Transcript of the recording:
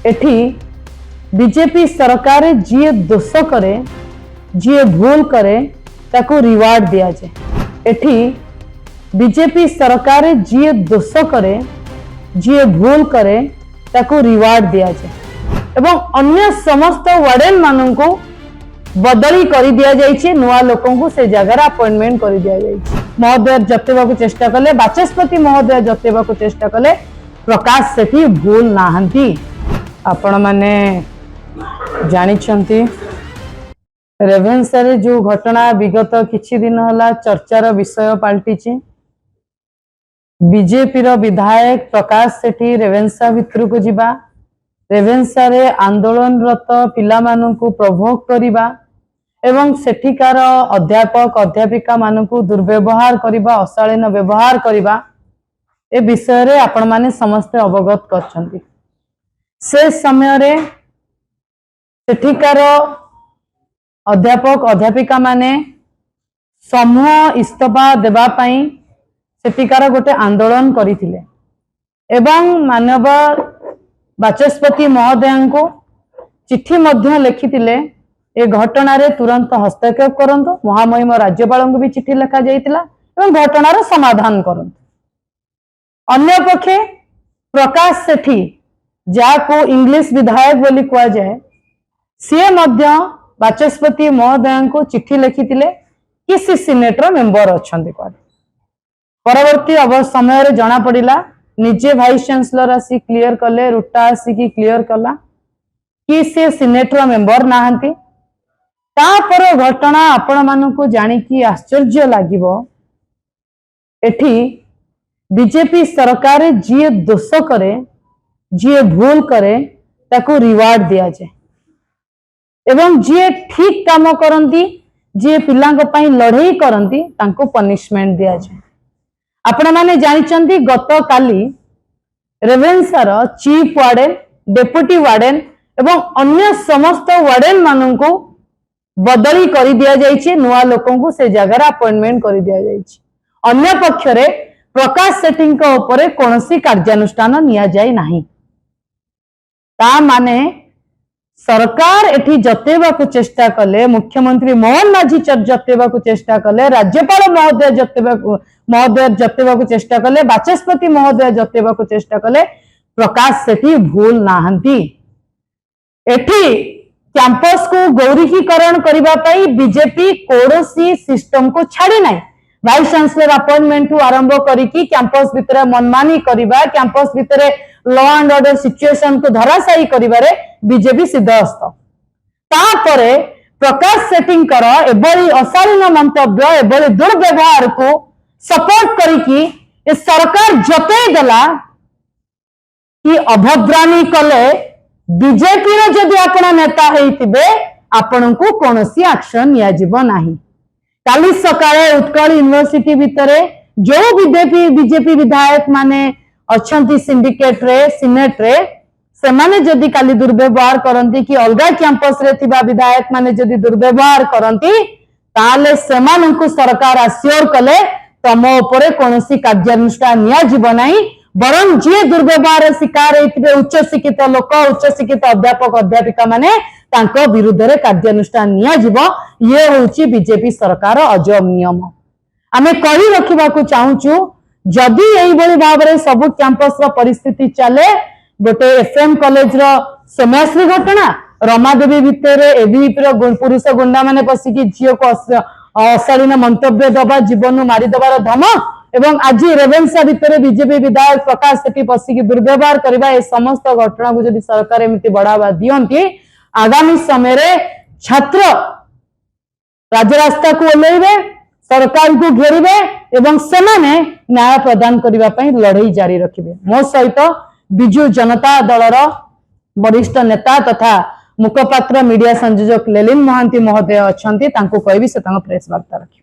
एठी बीजेपी सरकार जी दोष करे जी भूल करे ताको रिवार्ड दिया जाए। एठी बीजेपी सरकार जी दोष करे जी भूल करे ताको रिवार्ड दिया जाए एवं अन्य समस्त वार्डन मानन को बदली कर दिया जाइए। नुआ लोकों को से जगह अपॉइंटमेंट कर दिया जाइए। महोदय जतेबा को चेष्टा कले बाचस्पति महोदय जतेबा को चेष्टा कले प्रकाश सेठी भूल नाहंती। आपण माने जानिछंती रेभेन्सा रे जो घटना विगत किछि दिन होला चर्चार विषय पलटिछि। बीजेपी रो विधायक प्रकाश सेठी रेभेन्सा भितर को जिबा रेभेन्सा रे आंदोलनरत पिला मानकु प्रभोग करिबा एवं सेठिकार अध्यापक अध्यापिका मानकु दुर्व्यवहार करिबा अशालीन व्यवहार करिबा ए विषय रे आपण माने समस्त अवगत करछंती। से समय रे सेठिकार अध्यापक अध्यापिका माने समूह इस्तफा देबा पई सेठिकार गोटे आंदोलन करिथिले एवं मानव बाचस्पति महोदय को चिट्ठी मध्य लिखिथिले ए घटना रे तुरंत हस्तक्षेप करंतु। महामहिम राज्यपाल को भी चिट्ठी लिखा जाइतिला एवं घटनार समाधान करंतु। अन्य पक्षे प्रकाश सेठी जाको इंग्लिश विधायक बोली कहा जाए सी मध्य बाचस्पति महोदय को चिट्ठी लिखिथिले कि सी सीनेटर मेंबर अछंती। परवर्ती समय रे जना पड़िला निजे वाइस चांसलर आसी क्लियर कले रुटा आसी की क्लियर कला कि से सीनेटर मेंबर नाहंती। तापर घटना आपण मानकु जानिकी आश्चर्य लागिबो। एठी बीजेपी सरकार जी दोष करे जी भूल करे ताको रिवार्ड दिया जाए एवं जी ठीक काम करंती जी पिलांग पई लड़ाई करंती तांको पनिशमेंट दिया जाए। आपण माने जानिचंती गत काली रेभेन्सार चीफ वार्डन डेप्यूटी वार्डन एवं अन्य समस्त वार्डन माननको बदली कर दिया जाइए। नुआ लोकों को से जगह अपॉइंटमेंट कर दिया जाइए। अन्य पक्षरे प्रकाश सेठी उपरे कोनोसी कार्यानुष्ठान निया जाय नाही। ता माने सरकार एठी जतेबा को चेष्टा कले मुख्यमंत्री मोहन माझी जतेबा को चेष्टा कले राज्यपाल महोदय जतेबा को चेष्टा कले बाचस्पति महोदय जतेबा को चेष्टा कले प्रकाश सेठी भूल नाहंती। एठी कैंपस को गौरीकीकरण करबा पई बीजेपी कोनोसी सिस्टम को छाड़ी नाही। वाइस चांसलर अपॉइंटमेंट टू आरंभ करिकी कैंपस भितर मनमानी करिबा कैंपस भितर लॉ एंड ऑर्डर सिचुएशन को धराशायी करिबारे बीजेपी सिद्धहस्त। तापरे प्रकाश सेठींकर एबली अशालीन मंतव्य एबली दुर्व्यवहार को सपोर्ट करिकी ए सरकार जते देला कि अभद्रामी कले बीजेपी रो जदि आपण नेता हेतिबे आपण को कोनोसी एक्शन निया जिवो नाही। काली सकाळे उत्कल यूनिवर्सिटी भितरे जो बीजेपी विधायक माने अच्छंती सिंडिकेट रे सिनेट रे से माने जदि काली दुर्व्यवहार करंती कि अलगा कैंपस रे थिबा विधायक माने जदि दुर्व्यवहार करंती ताले सेमानंकु सरकार आश्योर कले तम उपरे कोनोसी कार्यानुष्ठान निया जिवो नाही। बरं जी दुर्व्यवहार शिकार होते उच्च शिक्षित लोक उच्च शिक्षित अध्यापक अध्यापिका माने तांको विरुद्ध रे कार्यानुष्ठान निया जिवो। ये होउची बीजेपी सरकार अजब नियम। आमे कहि रखिबा को चाहूचु जदि एई बळी भाबरे सब कैंपस रो परिस्थिति चले गोटे एफएम कॉलेज रो सोमयाश्री घटना रमादेवी भितर एबीपी रो पुरुष गुंडा माने पसिकी झियो को अशालीन मंतव्य दबा जीवन मारी दबार धमक एवं आज रेभेन्सा भितर बीजेपी विधायक प्रकाश सेठी पसिकी दुर्व्यवहार करबा ए समस्त घटना को जदि सरकार एमिति बढ़ावा दियंती आगामी समय रे छात्र राजरास्ता को ओल्लैबे सरकार को घेरिबे एवं सेमाने न्याय प्रदान करबा पई लड़ाई जारी रखिबे। मो सहित बिजु जनता दलर वरिष्ठ नेता तथा मुखपात्र मीडिया संयोजक लेलिन महांती महोदय अछंती तांको कहबी से तांको प्रेस वार्ता रखि।